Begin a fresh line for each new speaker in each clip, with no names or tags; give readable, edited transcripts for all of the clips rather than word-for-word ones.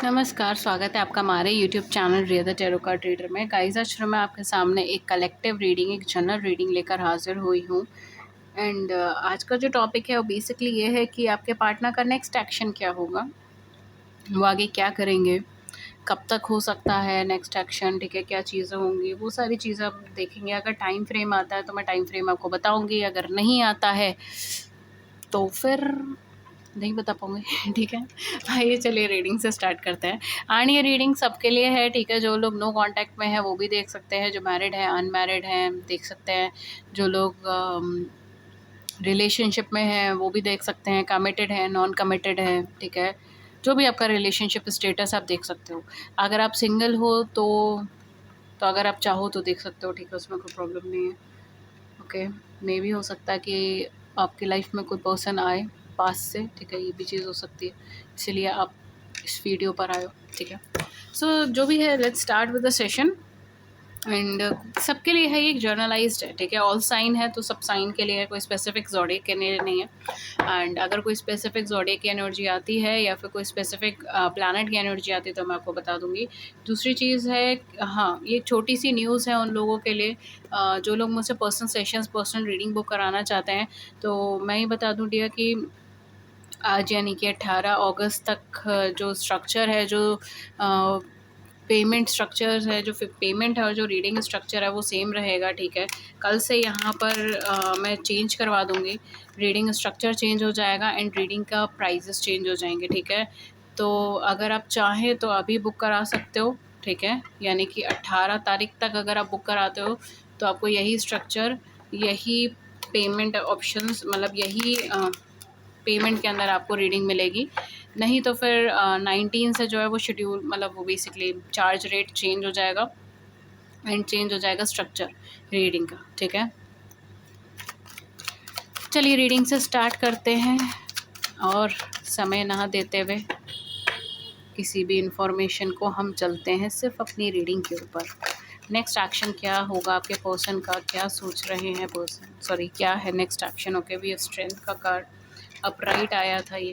नमस्कार, स्वागत है आपका हमारे YouTube channel Riya the tarot card reader में। गाइस, आज मैं आपके सामने एक कलेक्टिव रीडिंग, एक जनरल रीडिंग लेकर हाजिर हुई हूँ। एंड आज का जो टॉपिक है वो बेसिकली ये है कि आपके पार्टनर का नेक्स्ट एक्शन क्या होगा, वो आगे क्या करेंगे, कब तक हो सकता है नेक्स्ट एक्शन, ठीक है, क्या चीज़ें होंगी, वो सारी चीज़ें हम देखेंगे। अगर टाइम फ्रेम आता है तो मैं टाइम फ्रेम आपको बताऊँगी, अगर नहीं आता है तो फिर नहीं बता पाऊँगी। ठीक है, आइए चलिए रीडिंग से स्टार्ट करते हैं। एंड ये रीडिंग सबके लिए है, ठीक है। जो लोग नो कांटेक्ट में है वो भी देख सकते हैं, जो मैरिड है, अनमैरिड हैं देख सकते हैं, जो लोग रिलेशनशिप में हैं वो भी देख सकते हैं, कमिटेड है, नॉन कमिटेड है, ठीक है। जो भी आपका रिलेशनशिप स्टेटस आप देख सकते हो। अगर आप सिंगल हो तो अगर आप चाहो तो देख सकते हो, ठीक है, उसमें कोई प्रॉब्लम नहीं है। ओके, मे भी हो सकता है कि आपकी लाइफ में कोई पर्सन आए पास से, ठीक है, ये भी चीज़ हो सकती है, इसीलिए आप इस वीडियो पर आए हो, ठीक है। सो जो भी है, let's start with the session. And सबके लिए है, ये एक जर्नलाइज्ड है, ठीक है। ऑल साइन है तो सब साइन के लिए है, कोई स्पेसिफिक ज़ोडिएक के लिए नहीं है। एंड अगर कोई स्पेसिफिक ज़ोडिएक की एनर्जी आती है या फिर कोई स्पेसिफिक प्लैनेट की एनर्जी आती है तो मैं आपको बता दूंगी। दूसरी चीज़ है, हाँ, ये छोटी सी न्यूज़ है उन लोगों के लिए जो लोग मुझसे personal sessions, personal reading book कराना चाहते हैं। तो मैं ये बता दूँ डियर कि आज यानी कि 18 अगस्त तक जो स्ट्रक्चर है, जो पेमेंट स्ट्रक्चर्स है, जो पेमेंट है और जो रीडिंग स्ट्रक्चर है वो सेम रहेगा, ठीक है। कल से यहाँ पर मैं चेंज करवा दूँगी, रीडिंग स्ट्रक्चर चेंज हो जाएगा एंड रीडिंग का प्राइजेस चेंज हो जाएंगे, ठीक है। तो अगर आप चाहें तो अभी बुक करा सकते हो, ठीक है, यानी कि 18 तारीख तक अगर आप बुक कराते हो तो आपको यही स्ट्रक्चर, यही पेमेंट ऑप्शंस, मतलब यही पेमेंट के अंदर आपको रीडिंग मिलेगी। नहीं तो फिर 19 से जो है वो शेड्यूल, मतलब वो बेसिकली चार्ज रेट चेंज हो जाएगा एंड चेंज हो जाएगा स्ट्रक्चर रीडिंग का, ठीक है। चलिए रीडिंग से स्टार्ट करते हैं और समय ना देते हुए किसी भी इंफॉर्मेशन को हम चलते हैं सिर्फ अपनी रीडिंग के ऊपर। नेक्स्ट एक्शन क्या होगा आपके पर्सन का, क्या सोच रहे हैं पर्सन, सॉरी क्या है next action. Okay, we have strength का कार्ड, अपराइट आया था ये।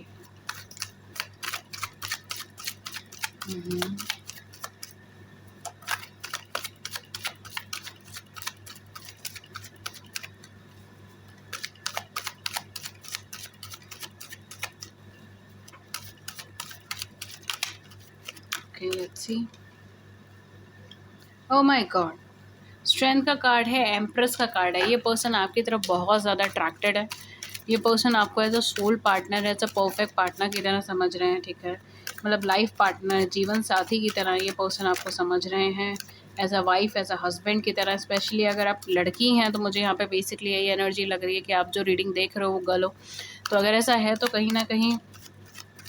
Okay, let's see. Oh my god, strength का कार्ड है, एम्प्रेस का कार्ड है। ये पर्सन आपकी तरफ बहुत ज़्यादा अट्रैक्टेड है। ये पर्सन आपको as a soul partner, as a perfect partner की तरह समझ रहे हैं, ठीक है। मतलब लाइफ पार्टनर, जीवन साथी की तरह ये पर्सन आपको समझ रहे हैं, as a wife, as a husband की तरह। स्पेशली अगर आप लड़की हैं तो मुझे यहाँ पे बेसिकली यही एनर्जी लग रही है कि आप जो रीडिंग देख रहे हो वो गर्ल हो। तो अगर ऐसा है तो कहीं ना कहीं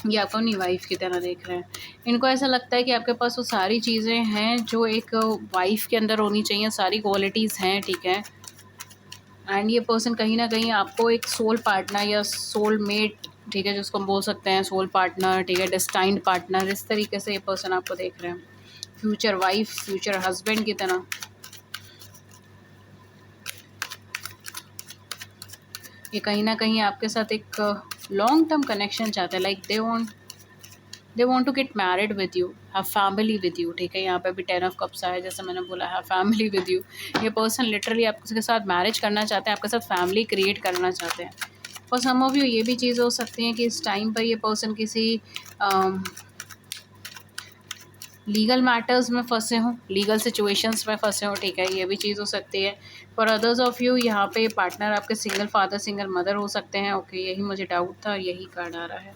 ये आपको अपनी वाइफ की तरह देख रहे हैं। इनको ऐसा लगता है कि आपके पास वो सारी चीज़ें हैं जो एक वाइफ के अंदर होनी चाहिए, सारी क्वालिटीज़ हैं, ठीक है। एंड ये पर्सन कहीं ना कहीं आपको एक सोल पार्टनर या सोल मेट, ठीक है, जिसको हम बोल सकते हैं सोल पार्टनर, ठीक है, डेस्टाइंड पार्टनर, इस तरीके से ये पर्सन आपको देख रहे हैं, फ्यूचर वाइफ, फ्यूचर हस्बैंड की तरह। ये कहीं ना कहीं आपके साथ एक लॉन्ग टर्म कनेक्शन चाहते हैं, like they want to get married with you, have family with you, ठीक है। यहाँ पे भी 10 ऑफ कप्स आया, जैसे मैंने बोला, हैव फैमिली विद यू। ये पर्सन लिटरली आपके साथ मैरिज करना चाहते हैं, आपके साथ फैमिली क्रिएट करना चाहते हैं। और सम ऑफ यू ये भी चीज़ हो सकती है कि इस टाइम पर ये पर्सन किसी लीगल मैटर्स में फंसे हों, लीगल सिचुएशंस में फंसे हों, ठीक है, ये भी चीज़ हो सकती है। फॉर अदर्स ऑफ यू यहाँ पे पार्टनर आपके सिंगल फादर, सिंगल मदर हो सकते हैं। ओके, यही मुझे डाउट था, यही कार्ड आ रहा है।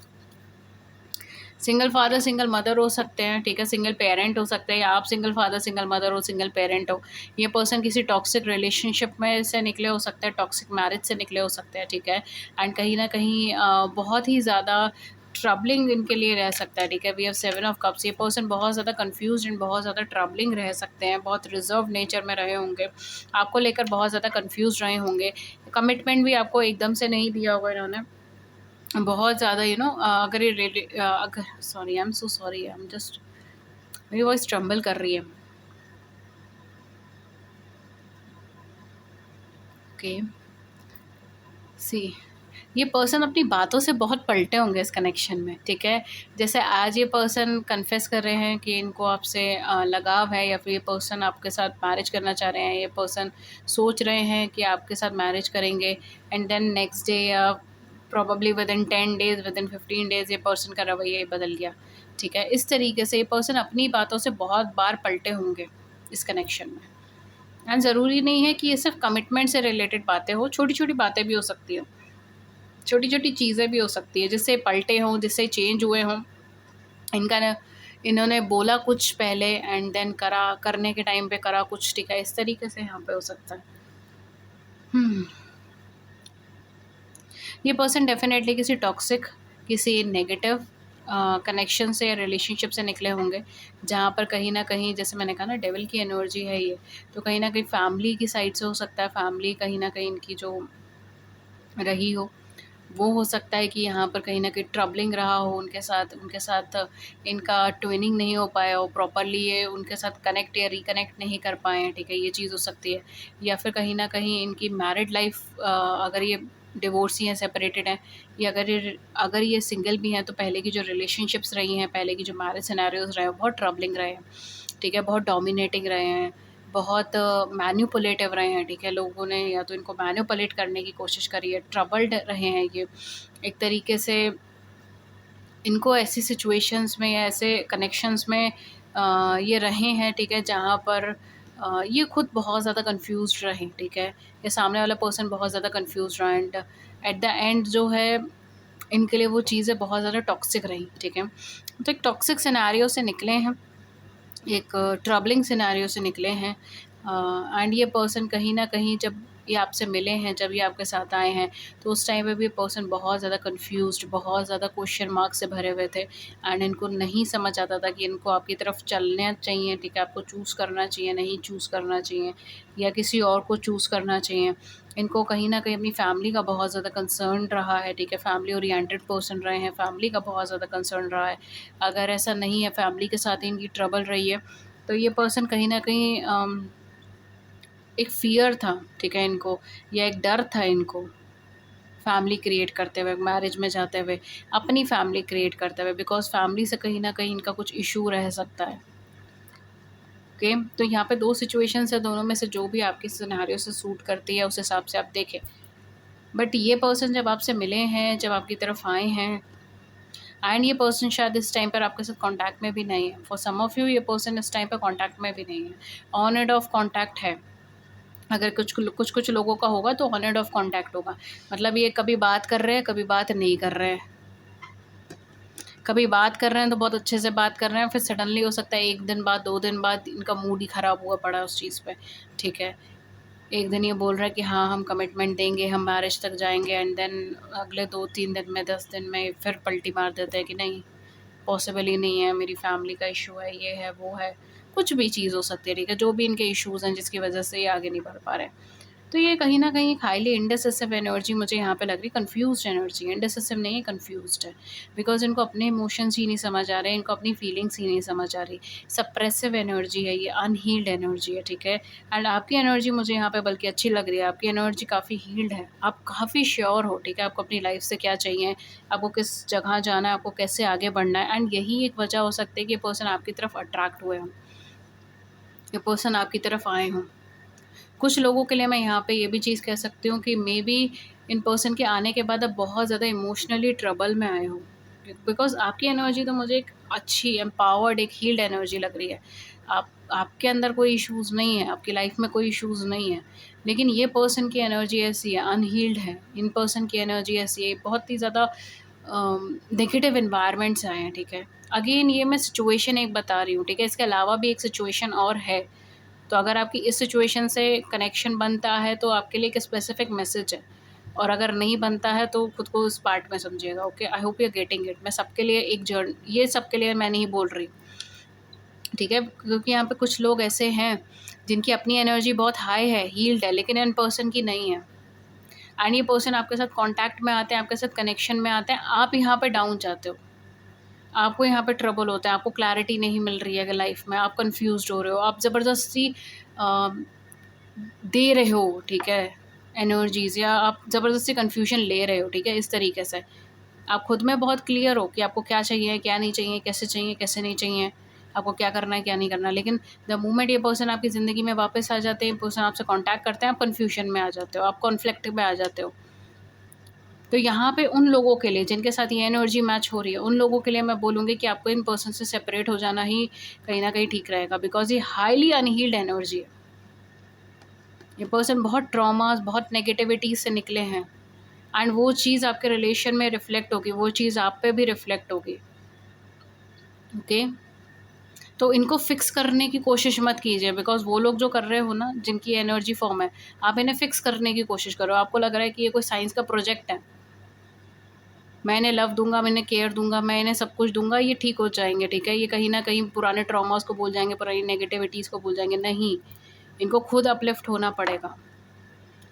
सिंगल फादर, सिंगल मदर हो सकते हैं, ठीक है, सिंगल पेरेंट हो सकते हैं, या आप सिंगल फादर, सिंगल मदर हो, सिंगल पेरेंट हो। ये पर्सन किसी टॉक्सिक रिलेशनशिप में से निकले हो सकते हैं, टॉक्सिक मैरिज से निकले हो सकते हैं, ठीक है। एंड कहीं ना कहीं बहुत ही ज़्यादा ट्रबलिंग इनके लिए रह सकता है, ठीक है। We have 7 of cups. ये पर्सन बहुत ज़्यादा कंफ्यूज एंड बहुत ज़्यादा ट्रबलिंग रह सकते हैं, बहुत रिजर्व नेचर में रहे होंगे, आपको लेकर बहुत ज़्यादा कंफ्यूज रहे होंगे। कमिटमेंट भी आपको एकदम से नहीं दिया होगा इन्होंने, बहुत ज़्यादा अगर ये अगर, sorry, I am so sorry, I am just, मेरी वॉइस ट्रम्बल कर रही है। ओके, सी, ये पर्सन अपनी बातों से बहुत पलटे होंगे इस कनेक्शन में, ठीक है। जैसे आज ये पर्सन कन्फेस कर रहे हैं कि इनको आपसे लगाव है, या फिर ये पर्सन आपके साथ मैरिज करना चाह रहे हैं, ये पर्सन सोच रहे हैं कि आपके साथ मैरिज करेंगे, एंड देन नेक्स्ट डे या probably with in 10 days, with in 15 days ये पर्सन का रवैया ही बदल गया, ठीक है। इस तरीके से ये पर्सन अपनी बातों से बहुत बार पलटे होंगे इस कनेक्शन में। एंड ज़रूरी नहीं है कि ये सिर्फ कमिटमेंट से रिलेटेड बातें हो, छोटी छोटी बातें भी हो सकती हैं, छोटी छोटी चीज़ें भी हो सकती है जिससे पलटे हों, जिससे चेंज हुए हों। इनका न इन्होंने बोला कुछ पहले एंड देन करा, करने के टाइम पे करा कुछ, ठीक है। इस तरीके से यहाँ पे हो सकता है। ये पर्सन डेफिनेटली किसी टॉक्सिक, किसी नेगेटिव कनेक्शन से या रिलेशनशिप से निकले होंगे, जहाँ पर कहीं न कहीं, जैसे मैंने कहा ना, डेविल की एनर्जी है ये, तो कहीं न कहीं फैमिली की साइड से हो सकता है। फैमिली कहीं न कहीं इनकी जो रही हो सकता है कि यहाँ पर कहीं न कहीं ट्रबलिंग रहा हो उनके साथ इनका ट्विनिंग नहीं हो पाया हो प्रॉपर्ली, ये उनके साथ कनेक्ट या रिकनेक्ट नहीं कर पाए हैं, ठीक है, ये चीज़ हो सकती है। या फिर कहीं न कहीं इनकी मैरिड लाइफ़, अगर ये डिवोर्सी हैं, सेपरेटेड हैं, या अगर ये सिंगल भी हैं, तो पहले की जो रिलेशनशिप्स रही हैं, पहले की जो मैरिज सिनेरियोज़ रहे हैं, बहुत ट्रबलिंग रहे हैं, ठीक है, बहुत डोमिनेटिंग रहे हैं, बहुत मैनिपुलेटिव रहे हैं, ठीक है। लोगों ने या तो इनको मैनिपुलेट करने की कोशिश करी है, ट्रबल्ड रहे हैं ये एक तरीके से। इनको ऐसी सिचुएशंस में या ऐसे कनेक्शंस में ये रहे हैं, ठीक है, जहाँ पर ये खुद बहुत ज़्यादा कन्फ्यूज़्ड रहे, ठीक है। ये सामने वाला पर्सन बहुत ज़्यादा कन्फ्यूज़्ड रहा, एंड एट द एंड जो है इनके लिए वो चीज़ें बहुत ज़्यादा टॉक्सिक रही, ठीक है। तो एक टॉक्सिक सिनेरियो से निकले हैं, एक ट्रबलिंग सिनेरियो से निकले हैं, एंड ये पर्सन कहीं न कहीं जब ये आपसे मिले हैं, जब ये आपके साथ आए हैं, तो उस टाइम पे भी ये पर्सन बहुत ज़्यादा कन्फ्यूज़्ड, बहुत ज़्यादा क्वेश्चन मार्क से भरे हुए थे, एंड इनको नहीं समझ आता था कि इनको आपकी तरफ चलना चाहिए, ठीक है, आपको चूज़ करना चाहिए, नहीं चूज़ करना चाहिए, या किसी और को चूज़ करना चाहिए। इनको कहीं न कहीं अपनी फैमिली का बहुत ज़्यादा कंसर्न रहा है, ठीक है, फैमिली ओरिएंटेड पर्सन रहे हैं, फैमिली का बहुत ज़्यादा कंसर्न रहा है। अगर ऐसा नहीं है, फैमिली के साथ ही इनकी ट्रबल रही है, तो ये पर्सन कहीं न कहीं एक फ़ियर था, ठीक है, इनको, या एक डर था इनको फैमिली क्रिएट करते हुए, मैरिज में जाते हुए, अपनी फैमिली क्रिएट करते हुए, बिकॉज़ फैमिली से कहीं न कहीं इनका कुछ इश्यू रह सकता है। ओके, तो यहाँ पे 2 सिचुएशंस है, दोनों में से जो भी आपकी सिनेरियो से सूट करती है, उस हिसाब से आप देखें। बट ये पर्सन जब आपसे मिले हैं, जब आपकी तरफ आए हैं, एंड ये पर्सन शायद इस टाइम पर आपके साथ कॉन्टैक्ट में भी नहीं है। फॉर सम ऑफ यू ये पर्सन इस टाइम पे कॉन्टैक्ट में भी नहीं है, ऑन एंड ऑफ कॉन्टैक्ट है। अगर कुछ लोगों का होगा तो ऑन एंड ऑफ कॉन्टैक्ट होगा, मतलब ये कभी बात कर रहे हैं, कभी बात नहीं कर रहे हैं। कभी बात कर रहे हैं तो बहुत अच्छे से बात कर रहे हैं, फिर सडनली हो सकता है 1 दिन बाद, 2 दिन बाद इनका मूड ही ख़राब हुआ पड़ा है उस चीज़ पे, ठीक है। एक दिन ये बोल रहा है कि हाँ, हम कमिटमेंट देंगे, हम मैरिज तक जाएँगे, एंड देन अगले 2-3 दिन में, 10 दिन में फिर पलटी मार देते हैं कि नहीं, पॉसिबल ही नहीं है, मेरी फैमिली का इश्यू है, ये है, वो है। कुछ भी चीज़ हो सकती है, ठीक है, जो भी इनके इश्यूज़ हैं जिसकी वजह से ये आगे नहीं बढ़ पा रहे हैं। तो ये कहीं न कहीं एक हाइली इंडिसिसिव एनर्जी मुझे यहाँ पे लग रही है, कन्फ्यूज़्ड एनर्जी, इंडिसिसिव नहीं है, कन्फ्यूज़्ड है। बिकॉज़ इनको अपने इमोशंस ही नहीं समझ आ रहे, इनको अपनी फीलिंग्स ही नहीं समझ आ रही। सप्रेसिव एनर्जी है ये, अनहील्ड एनर्जी है, ठीक है। एंड आपकी एनर्जी मुझे यहाँ पे बल्कि अच्छी लग रही है, आपकी एनर्जी काफ़ी हील्ड है। आप काफ़ी श्योर हो, ठीक है, आपको अपनी लाइफ़ से क्या चाहिए, आपको किस जगह जाना है, आपको कैसे आगे बढ़ना है, एंड यही एक वजह हो सकती है कि ये पर्सन आपकी तरफ अट्रैक्ट हुए हों, ये पर्सन आपकी तरफ आए हों। कुछ लोगों के लिए मैं यहाँ पे ये भी चीज़ कह सकती हूँ कि मेबी इन पर्सन के आने के बाद आप बहुत ज़्यादा इमोशनली ट्रबल में आए हो, बिकॉज़ आपकी एनर्जी तो मुझे एक अच्छी, एम्पावर्ड, एक हील्ड एनर्जी लग रही है। आपके अंदर कोई इश्यूज़ नहीं है, आपकी लाइफ़ में कोई इश्यूज़ नहीं है, लेकिन ये पर्सन की एनर्जी ऐसी है, अनहील्ड है। इन पर्सन की एनर्जी ऐसी है, बहुत ही ज़्यादा नेगेटिव एनवायरनमेंट से आए हैं, ठीक है। अगेन ये मैं सिचुएशन एक बता रही हूँ, ठीक है, इसके अलावा भी एक सिचुएशन और है। तो अगर आपकी इस सिचुएशन से कनेक्शन बनता है तो आपके लिए एक स्पेसिफिक मैसेज है, और अगर नहीं बनता है तो खुद को उस पार्ट में समझिएगा। Okay, I hope you are getting it. मैं सबके लिए एक ये सबके लिए मैं नहीं बोल रही, ठीक है, क्योंकि यहाँ पे कुछ लोग ऐसे हैं जिनकी अपनी एनर्जी बहुत हाई है, हील्ड है, लेकिन इन पर्सन की नहीं है, एंड ये पर्सन आपके साथ कॉन्टैक्ट में आते हैं, आपके साथ कनेक्शन में आते हैं, आप यहाँ पे डाउन जाते हो, आपको यहाँ पे ट्रबल होता है, आपको क्लैरिटी नहीं मिल रही है अगर लाइफ में, आप कंफ्यूज्ड हो रहे हो, आप ज़बरदस्ती अ, दे रहे हो, ठीक है, एनर्जीज़, या आप ज़बरदस्ती कन्फ्यूजन ले रहे हो, ठीक है, इस तरीके से। आप खुद में बहुत क्लियर हो कि आपको क्या चाहिए, क्या नहीं चाहिए, कैसे नहीं चाहिए, आपको क्या करना है, क्या नहीं करना। लेकिन द मोमेंट ये पर्सन आपकी ज़िंदगी में वापस आ जाते हैं, पर्सन आपसे कॉन्टैक्ट करते हैं, आप कन्फ्यूजन में आ जाते हो, आप कॉन्फ्लिक्ट में आ जाते हो। तो यहाँ पे उन लोगों के लिए जिनके साथ ये एनर्जी मैच हो रही है, उन लोगों के लिए मैं बोलूँगी कि आपको इन पर्सन से सेपरेट हो जाना ही कहीं न कहीं ठीक रहेगा, बिकॉज़ ये हाईली अनहील्ड एनर्जी है। ये पर्सन बहुत ट्रॉमास, बहुत नेगेटिविटी से निकले हैं, एंड वो चीज़ आपके रिलेशन में रिफ्लेक्ट होगी, वो चीज़ आप पे भी रिफ्लेक्ट होगी, ओके? तो इनको फिक्स करने की कोशिश मत कीजिए, बिकॉज़ वो लोग जो कर रहे हो ना, जिनकी एनर्जी फॉर्म है, आप इन्हें फिक्स करने की कोशिश करो। आपको लग रहा है कि ये कोई साइंस का प्रोजेक्ट है, मैं इन्हें लव दूँगा, मैं इन्हें केयर दूँगा, मैं इन्हें सब कुछ दूँगा, ये ठीक हो जाएँगे, ठीक है? ये कहीं न कहीं पुराने ट्रॉमास को भूल जाएँगे, पुरानी नेगेटिविटीज़ को भूल जाएँगे, नहीं, इनको खुद अपलिफ्ट होना पड़ेगा।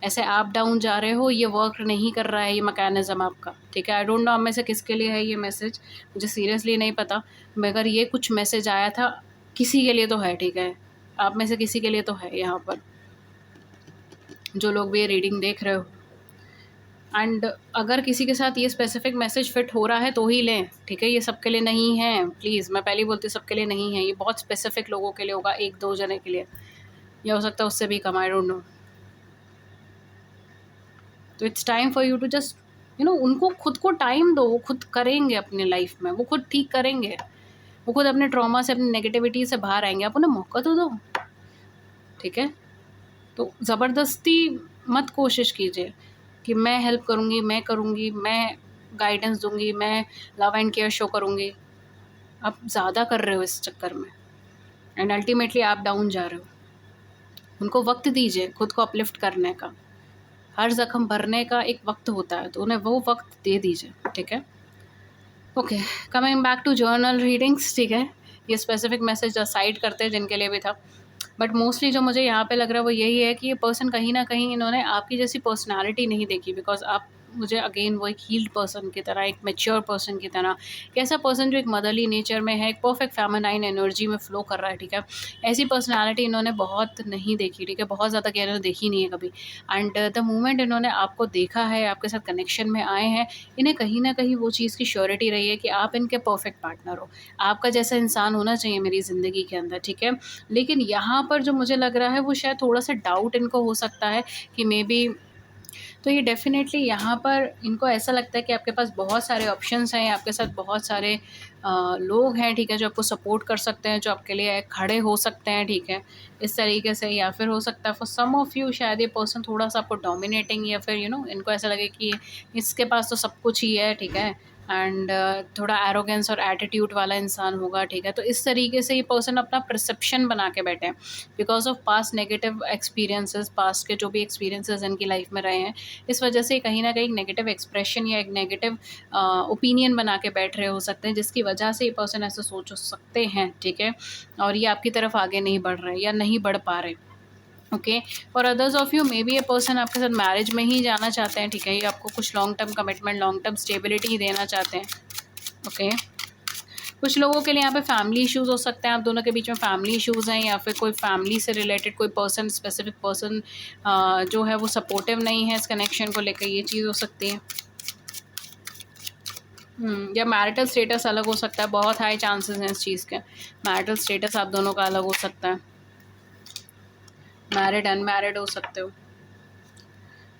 ऐसे आप डाउन जा रहे हो, ये वर्क नहीं कर रहा है ये मैकेनिज़्म आपका, ठीक है? आई डोंट नो आप में से किसके लिए है ये मैसेज, मुझे सीरियसली नहीं पता, मगर ये कुछ मैसेज आया था, किसी के लिए तो है, ठीक है? आप में से किसी के लिए तो है यहाँ पर, जो लोग भी ये रीडिंग देख रहे हो। एंड अगर किसी के साथ ये स्पेसिफिक मैसेज फिट हो रहा है तो ही लें, ठीक है? ये सबके लिए नहीं है, प्लीज़, मैं पहले ही बोलती हूँ सबके लिए नहीं है, ये बहुत स्पेसिफिक लोगों के लिए होगा, 1-2 जने के लिए, या हो सकता है उससे भी कम, आई डोंट नो। तो it's time for you to just उनको खुद को टाइम दो, वो खुद करेंगे अपने लाइफ में, वो खुद ठीक करेंगे, वो खुद अपने ट्रॉमा से, अपनी नेगेटिविटी से बाहर आएँगे, आप उन्हें मौका तो दो, ठीक है? तो ज़बरदस्ती मत कोशिश कीजिए कि मैं हेल्प करूँगी, मैं करूँगी, मैं गाइडेंस दूँगी, मैं लव एंड केयर शो करूँगी। आप ज़्यादा कर रहे हो इस चक्कर में, एंड अल्टीमेटली आप डाउन जा रहे हो। उनको वक़्त दीजिए खुद को अपलिफ्ट करने का। हर ज़ख्म भरने का एक वक़्त होता है, तो उन्हें वो वक़्त दे दीजिए, ठीक है? Okay, coming back to general readings, ठीक है? ये स्पेसिफिक मैसेज असाइड करते हैं जिनके लिए भी था। बट मोस्टली जो मुझे यहाँ पे लग रहा है वो यही है कि ये पर्सन कहीं न कहीं इन्होंने आपकी जैसी पर्सनैलिटी नहीं देखी, बिकॉज़ आप मुझे अगेन वो एक हील्ड पर्सन की तरह, एक मैच्योर पर्सन की तरह, एक ऐसा पर्सन जो एक मदरली नेचर में है, एक परफेक्ट फेमिनाइन एनर्जी में फ़्लो कर रहा है, ठीक है? ऐसी पर्सनैलिटी इन्होंने बहुत नहीं देखी, ठीक है? बहुत ज़्यादा कह रहे हो देखी नहीं है कभी, एंड द मोमेंट इन्होंने आपको देखा है, आपके साथ कनेक्शन में आए हैं, इन्हें कहीं न कहीं वो चीज़ की श्योरिटी रही है कि आप इनके परफेक्ट पार्टनर हो। आपका जैसा इंसान होना चाहिए मेरी ज़िंदगी के अंदर, ठीक है? लेकिन यहाँ पर जो मुझे लग रहा है वो शायद थोड़ा-सा डाउट इनको हो सकता है कि मे बी, तो ये डेफ़िनेटली यहाँ पर इनको ऐसा लगता है कि आपके पास बहुत सारे ऑप्शंस हैं, आपके साथ बहुत सारे लोग हैं, ठीक है, जो आपको सपोर्ट कर सकते हैं, जो आपके लिए खड़े हो सकते हैं, ठीक है, इस तरीके से। या फिर हो सकता है फॉर सम ऑफ यू शायद ये पर्सन थोड़ा-सा आपको डोमिनेटिंग, या फिर इनको ऐसा लगे कि इसके पास तो सब कुछ ही है, ठीक है, एंड थोड़ा एरोगेंस और एटीट्यूड वाला इंसान होगा, ठीक है। तो इस तरीके से ये पर्सन अपना परसेप्शन बना के बैठे हैं, because of past negative experiences, past के जो भी एक्सपीरियंसेस इनकी लाइफ में रहे हैं, इस वजह से कहीं न कहीं एक नेगेटिव एक्सप्रेशन या एक नेगेटिव ओपिनियन बना के बैठ रहे हो सकते हैं, जिसकी वजह से ये पर्सन ऐसा सोच सकते हैं, ठीक है, और ये आपकी तरफ आगे नहीं बढ़ रहे या नहीं बढ़ पा रहे। Okay, for others of you maybe ये पर्सन आपके साथ मैरिज में ही जाना चाहते हैं, ठीक है, ये आपको कुछ long term commitment, long term stability देना चाहते हैं। ओके, कुछ लोगों के लिए यहाँ पे फैमिली इश्यूज़ हो सकते हैं, आप दोनों के बीच में फैमिली इश्यूज़ हैं, या फिर कोई फैमिली से रिलेटेड कोई पर्सन, स्पेसिफिक पर्सन जो है वो सपोर्टिव नहीं है इस कनेक्शन को लेकर, ये चीज़ हो सकती है। या मैरिटल स्टेटस अलग हो सकता है, बहुत हाई चांसेस हैं इस चीज़ के। मैरिटल स्टेटस आप दोनों का अलग हो सकता है, मैरिड अनमैरिड हो सकते हो।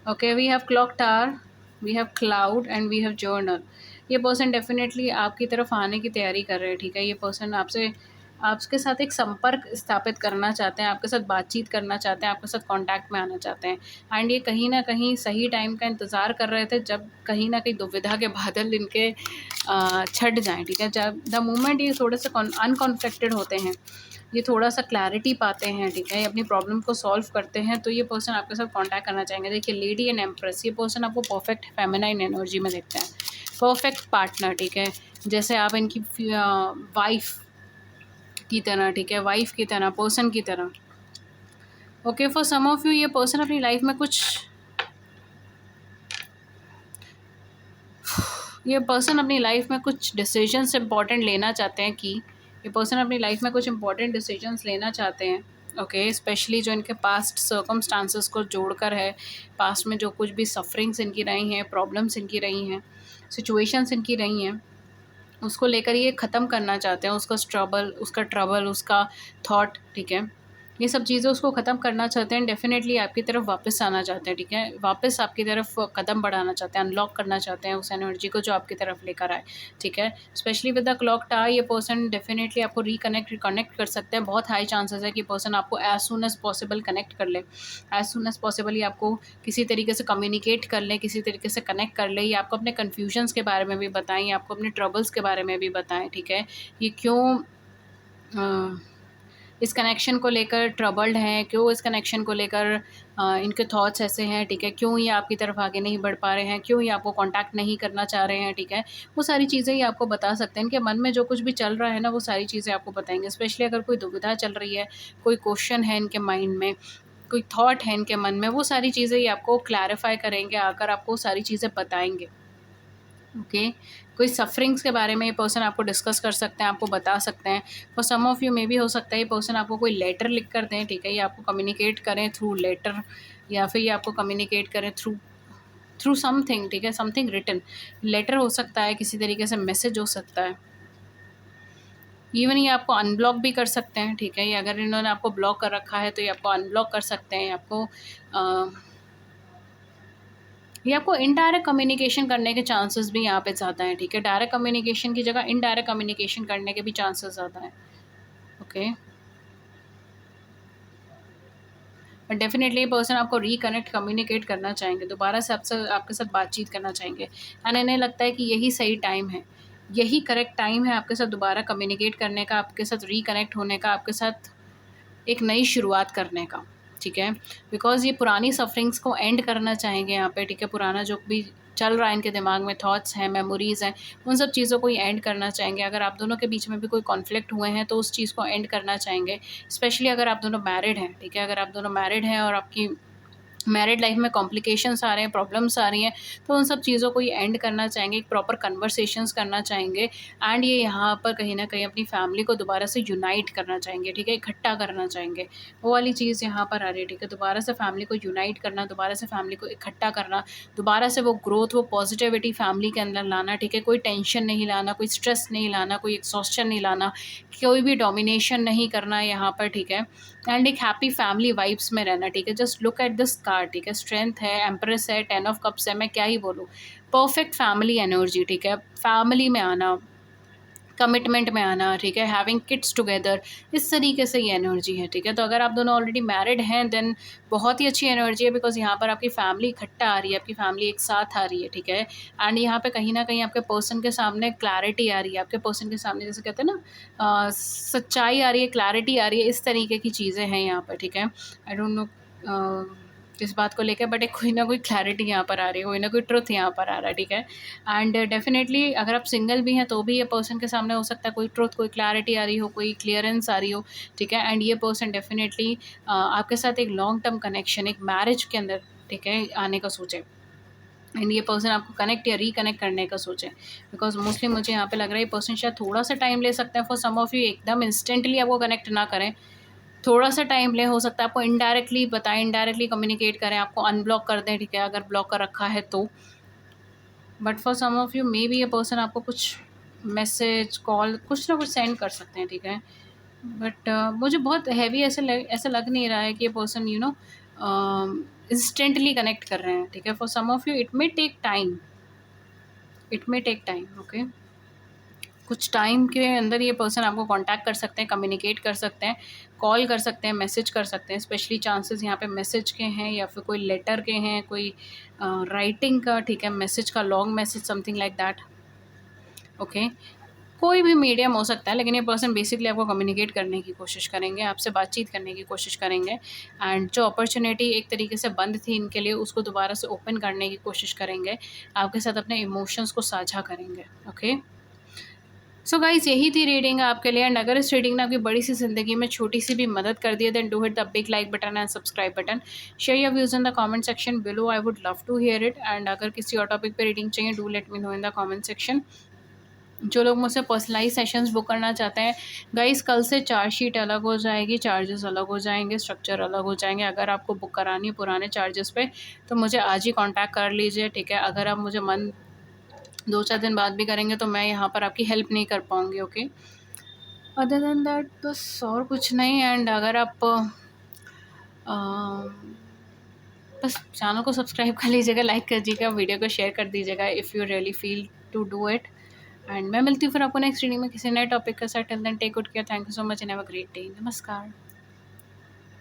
Okay, we have clock tower, we have cloud and we have journal. ये पर्सन डेफिनेटली आपकी तरफ आने की तैयारी कर रहे हैं, ठीक है। ये पर्सन आपके साथ एक संपर्क स्थापित करना चाहते हैं, आपके साथ बातचीत करना चाहते हैं, आपके साथ कांटेक्ट में आना चाहते हैं, एंड ये कहीं न कहीं सही टाइम का इंतज़ार कर रहे थे, जब कहीं न कहीं दुविधा के बादल इनके छट जाएँ, ठीक है। जब द मोमेंट ये थोड़े से अनकॉन्फ्लिक्टेड होते हैं, ये थोड़ा-सा क्लैरिटी पाते हैं, ठीक है, ये अपनी प्रॉब्लम को सॉल्व करते हैं, तो ये पर्सन आपके साथ कॉन्टैक्ट करना चाहेंगे। देखिए, लेडी एंड एम्प्रेस, ये पर्सन आपको परफेक्ट फेमिनाइन एनर्जी में देखते हैं, परफेक्ट पार्टनर, ठीक है, जैसे आप इनकी वाइफ़ की तरह, ठीक है, वाइफ़ की तरह, पर्सन की तरह। Okay, for some of you ये पर्सन अपनी लाइफ़ में कुछ, ये पर्सन अपनी लाइफ़ में कुछ डिसीजंस इम्पॉर्टेंट लेना चाहते हैं, कि ये पर्सन अपनी लाइफ़ में कुछ इम्पॉर्टेंट डिसीजंस लेना चाहते हैं, ओके, स्पेशली जो इनके पास्ट सर्कमस्टांसेस को जोड़कर है, पास्ट में जो कुछ भी सफरिंग्स इनकी रही हैं, प्रॉब्लम्स इनकी रही हैं, सिचुएशंस इनकी रही हैं, उसको लेकर ये ख़त्म करना चाहते हैं, उसका ट्रबल, उसका थॉट, ठीक है? ये सब चीज़ें उसको ख़त्म करना चाहते हैं, डेफ़िनेटली आपकी तरफ वापस आना चाहते हैं, ठीक है? वापस आपकी तरफ कदम बढ़ाना चाहते हैं, अनलॉक करना चाहते हैं उस एनर्जी को जो आपकी तरफ लेकर आए, ठीक है? Specially with the clock tower ये पर्सन डेफ़िनेटली आपको रिकनेक्ट कर सकते हैं। बहुत हाई चांसेस है कि पर्सन आपको as soon as possible connect कर ले। एज़ सून एज़ पॉसिबल ही आपको किसी तरीके से कम्युनिकेट कर लें, किसी तरीके से कनेक्ट कर लें, या आपको अपने कन्फ्यूजन्स के बारे में भी बताएँ, या आपको अपने ट्रबल्स के बारे में भी बताएँ, ठीक है? ये क्यों इस कनेक्शन को लेकर ट्रबल्ड हैं, क्यों इस कनेक्शन को लेकर इनके थॉट्स ऐसे हैं, ठीक है? क्यों ये आपकी तरफ आगे नहीं बढ़ पा रहे हैं, क्यों ये आपको कॉन्टैक्ट नहीं करना चाह रहे हैं, ठीक है? वो सारी चीज़ें ये आपको बता सकते हैं। इनके मन में जो कुछ भी चल रहा है ना, वो सारी चीज़ें आपको बताएँगे। स्पेशली अगर कोई दुविधा चल रही है, कोई क्वेश्चन है इनके माइंड में, कोई थॉट है इनके मन में, वो सारी चीज़ें ये आपको क्लैरिफ़ाई करेंगे, आकर आपको वो सारी चीज़ें बताएँगे। ओके, कोई सफरिंग्स के बारे में ये पर्सन आपको डिस्कस कर सकते हैं, आपको बता सकते हैं। For some of you maybe हो सकता है ये पर्सन आपको कोई लेटर लिख कर दें, ठीक है? ये आपको कम्युनिकेट करें थ्रू लेटर, या फिर ये आपको कम्युनिकेट करें थ्रू थ्रू समथिंग, ठीक है? समथिंग रिटन, लेटर हो सकता है, किसी तरीके से मैसेज हो सकता है। इवन ये आपको अनब्लॉक भी कर सकते हैं, ठीक है? ये अगर इन्होंने आपको ब्लॉक कर रखा है तो ये आपको अनब्लॉक कर सकते हैं, ये आपको इनडायरेक्ट कम्युनिकेशन करने के चांसेस भी यहाँ पे ज़्यादा हैं, ठीक है? डायरेक्ट कम्युनिकेशन की जगह इनडायरेक्ट कम्युनिकेशन करने के भी चांसेस ज़्यादा हैं, ओके? बट डेफिनेटली ये पर्सन आपको रिकनेक्ट कम्युनिकेट करना चाहेंगे, दोबारा से आपसे आपके साथ बातचीत करना चाहेंगे, एंड इन्हें लगता है कि यही सही टाइम है, यही करेक्ट टाइम है आपके साथ दोबारा कम्युनिकेट करने का, आपके साथ रिकनेक्ट होने का, आपके साथ एक नई शुरुआत करने का, ठीक है? बिकॉज़ ये पुरानी सफ़रिंग्स को एंड करना चाहेंगे यहाँ पे, ठीक है? पुराना जो भी चल रहा है इनके दिमाग में, थॉट्स हैं, मेमोरीज़ हैं, उन सब चीज़ों को ये एंड करना चाहेंगे। अगर आप दोनों के बीच में भी कोई कॉन्फ्लिक्ट हुए हैं, तो उस चीज़ को एंड करना चाहेंगे। स्पेशली अगर आप दोनों मैरिड हैं, ठीक है? अगर आप दोनों मैरिड हैं और आपकी मैरिड लाइफ में कॉम्प्लिकेशंस आ रहे हैं, प्रॉब्लम्स आ रही हैं, तो उन सब चीज़ों को ये एंड करना चाहेंगे, एक प्रॉपर कन्वर्सेशंस करना चाहेंगे, एंड ये यहाँ पर कहीं न कहीं अपनी फैमिली को दोबारा से यूनाइट करना चाहेंगे, ठीक है? इकट्ठा करना चाहेंगे। वो वाली चीज़ यहाँ पर आ रही है, ठीक है? दोबारा से फैमिली को यूनाइट करना, दोबारा से फैमिली को इकट्ठा करना, दोबारा से वो ग्रोथ, वो पॉज़िटिविटी फैमिली के अंदर लाना, ठीक है? कोई टेंशन नहीं लाना, कोई स्ट्रेस नहीं लाना, कोई एक्सॉस्शन नहीं लाना, कोई भी डोमिनेशन नहीं करना यहाँ पर, ठीक है? एंड एक हैप्पी फैमिली वाइब्स में रहना, ठीक है? Just look at this card, ठीक है? स्ट्रेंथ है, एम्प्रेस है, 10 ऑफ कप्स है, मैं क्या ही बोलूँ। परफेक्ट फैमिली एनर्जी, ठीक है? फैमिली में आना, कमिटमेंट में आना, ठीक है? हैविंग किड्स टुगेदर, इस तरीके से ये एनर्जी है, ठीक है? तो अगर आप दोनों ऑलरेडी मैरिड हैं, देन बहुत ही अच्छी एनर्जी है, बिकॉज़ यहाँ पर आपकी फैमिली इकट्ठा आ रही है, आपकी फैमिली एक साथ आ रही है, ठीक है? एंड यहाँ पे कहीं न कहीं आपके पर्सन के सामने क्लैरिटी आ रही है, आपके पर्सन के सामने जैसे कहते हैं ना सच्चाई आ रही है, क्लैरिटी आ रही है, इस तरीके की चीज़ें हैं यहाँ पर, ठीक है? आई डोंट नो इस बात को लेकर, बट एक कोई ना कोई क्लैरिटी यहाँ पर आ रही है, कोई ना कोई ट्रुथ यहाँ पर आ रहा है, ठीक है? एंड डेफिनेटली अगर आप सिंगल भी हैं तो भी ये पर्सन के सामने हो सकता है कोई ट्रुथ, कोई क्लैरिटी आ रही हो, कोई क्लियरेंस आ रही हो, ठीक है? एंड ये पर्सन डेफिनेटली आपके साथ एक लॉन्ग टर्म कनेक्शन, एक मैरिज के अंदर, ठीक है, आने का सोचे, एंड ये पर्सन आपको कनेक्ट या रिकनेक्ट करने का सोचे, बिकॉज मोस्टली मुझे यहाँ पे लग रहा है ये पर्सन शायद थोड़ा सा टाइम ले सकते हैं। फॉर सम ऑफ यू एकदम इंस्टेंटली आपको कनेक्ट ना करें, थोड़ा सा टाइम ले, हो सकता है आपको इनडायरेक्टली बताएं, इनडायरेक्टली कम्युनिकेट करें, आपको अनब्लॉक कर दें, ठीक है? अगर ब्लॉक कर रखा है तो। But for some of you maybe ये पर्सन आपको कुछ मैसेज, कॉल, कुछ ना कुछ सेंड कर सकते हैं, ठीक है? बट मुझे बहुत हैवी ऐसा लग नहीं रहा है कि ये पर्सन इंस्टेंटली कनेक्ट कर रहे हैं, ठीक है? For some of you it may take time, it may take time, okay? कुछ टाइम के अंदर ये पर्सन आपको कांटेक्ट कर सकते हैं, कम्युनिकेट कर सकते हैं, कॉल कर सकते हैं, मैसेज कर सकते हैं। स्पेशली चांसेस यहाँ पे मैसेज के हैं, या फिर कोई लेटर के हैं, कोई राइटिंग का, ठीक है? मैसेज का, long message, something like that, okay? कोई भी मीडियम हो सकता है, लेकिन ये पर्सन बेसिकली आपको कम्युनिकेट करने की कोशिश करेंगे, आपसे बातचीत करने की कोशिश करेंगे, एंड जो अपॉर्चुनिटी एक तरीके से बंद थी इनके लिए, उसको दोबारा से ओपन करने की कोशिश करेंगे, आपके साथ अपने इमोशंस को साझा करेंगे, ओके? सो गाइज़, यही थी रीडिंग आपके लिए, एंड अगर इस रीडिंग ने आपकी बड़ी सी ज़िंदगी में छोटी सी भी मदद कर दी है, then do hit the big like button and subscribe button. Share your views in the comment section below, I would love to hear it. And अगर किसी और टॉपिक पे रीडिंग चाहिए, do let me know in the comment section. जो लोग मुझसे personalise sessions book करना चाहते हैं गाइस, कल से चार्जशीट अलग हो जाएगी, चार्जेस अलग हो जाएंगे, स्ट्रक्चर अलग हो जाएंगे। अगर आपको बुक करानी है पुराने चार्जेस पे तो मुझे आज ही कांटेक्ट कर लीजिए, ठीक है। अगर आप मुझे 2-4 दिन बाद भी करेंगे तो मैं यहाँ पर आपकी हेल्प नहीं कर पाऊँगी, ओके। अदर देन दैट बस और कुछ नहीं। एंड अगर आप बस चैनल को सब्सक्राइब कर लीजिएगा, लाइक कर दीजिएगा, वीडियो को शेयर कर दीजिएगा if you really feel to do it. And मैं मिलती हूँ फिर आपको नेक्स्ट रीडिंग में किसी नए टॉपिक के साथ। Till then take good care, thank you so much and have a great day. नमस्कार।